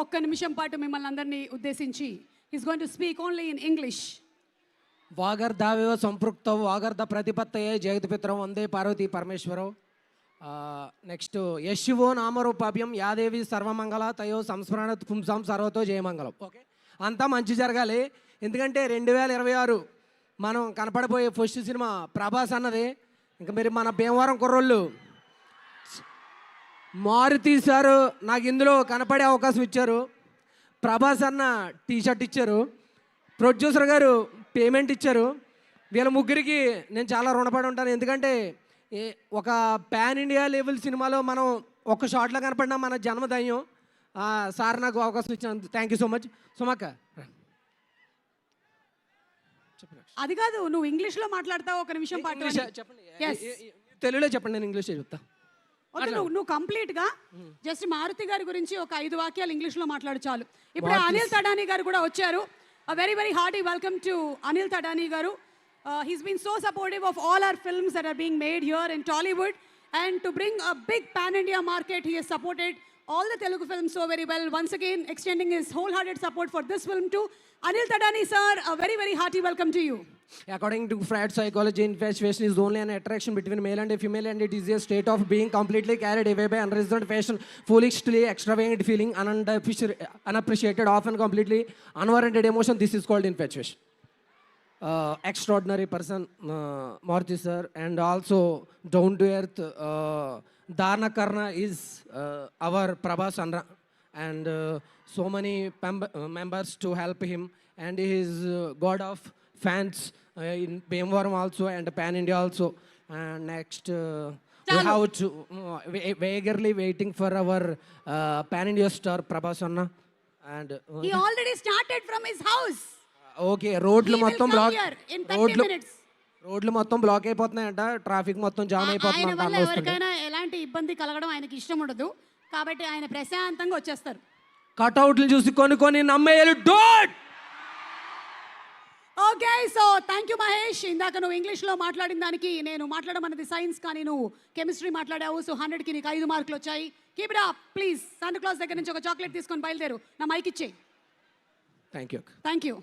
ఒక్క నిమిషం పాటు మిమ్మల్ని అందరినీ ఉద్దేశించి is going to speak only in English. వాగర్ధావివ సంపృక్త వాగర్ధ ప్రతిపత్తయే జగత్పితరం వందే పార్వతీ పరమేశ్వరం. నెక్స్ట్ యశివో నామరూపాభ్యం యాదేవి సర్వమంగళ తయో సంస్మరణ పుంసాం సర్వతో జయమంగళం. ఓకే, అంతా మంచి జరగాలి. ఎందుకంటే 2026 మనం కనపడిపోయే ఫస్ట్ సినిమా ప్రభాస్ అన్నది. ఇంకా మీరు మన భీమవరం కుర్రోళ్ళు మారుతి సారు నాకు ఇందులో కనపడే అవకాశం ఇచ్చారు. ప్రభాస్ అన్న టీషర్ట్ ఇచ్చారు. ప్రొడ్యూసర్ గారు పేమెంట్ ఇచ్చారు. వీళ్ళ ముగ్గురికి నేను చాలా రుణపడి ఉంటాను. ఎందుకంటే ఒక పాన్ ఇండియా లెవెల్ సినిమాలో మనం ఒక షాట్లో కనపడినా మన జన్మధన్యం. సార్ నాకు అవకాశం ఇచ్చిన థ్యాంక్ యూ సో మచ్. సుమక్క అది కాదు, నువ్వు ఇంగ్లీష్లో మాట్లాడతావు ఒక నిమిషం పాటు. చెప్పండి, తెలుగులో చెప్పండి, నేను ఇంగ్లీష్ చెప్తా. నువ్వు కంప్లీట్ గా జస్ట్ మారుతి గారి గురించి ఒక 5 వాక్యాలు ఇంగ్లీష్ లో మాట్లాడు చాలు. ఇప్పుడు అనిల్ తడానీ గారు కూడా వచ్చారు. Very very hearty welcome to Anil Thadani గారు. He's been so supportive of all our films that are being made here in Tollywood, and to bring a big pan-India market, he has supported all the Telugu films so very well. Once again, extending his wholehearted support for this film too. Anil Tadani sir, a very very hearty welcome to you. According to Freud psychology, infatuation is only an attraction between male and a female, and it is a state of being completely carried away by unreasoned passion, foolishly extravagant feeling, unappreciated, often completely unwarranted emotion. This is called infatuation. Extraordinary person, Maruti sir, and also down to earth. Dharna Karna is our Prabhas Andra, and so many members to help him, and he is god of fans in Bhimavaram also and Pan India also. And next we have to eagerly waiting for our Pan India star Prabhas Anna, and he already started from his house. Okay, రోడ్లు మొత్తం black, రోడ్లు మొత్తం black అయిపోతున్నాయంట. Traffic మొత్తం jam అయిపోతుంది. ఎవరికైనా ఎలాంటి ఇబ్బంది కలగడం ఆయనకి ఇష్టం ఉండదు, కాబట్టి ఆయన ప్రశాంతంగా వచ్చేస్తారు. కట్అవుట్లు చూసి కొన్ని నమ్మేయాలి. డోట్. Okay, so thank you Mahesh. ఇందాక నువ్వు ఇంగ్లీష్లో మాట్లాడిన దానికి నేను మాట్లాడడం అనేది సైన్స్, కానీ నువ్వు కెమిస్ట్రీ మాట్లాడావు. సో 100కి నీకు 5 మార్కులు వచ్చాయి. Keep it up please. Santa Claus దగ్గర నుంచి ఒక చాక్లెట్ తీసుకొని బయలుదేరు. నా మైక్ ఇచ్చేయి. Thank you. Thank you.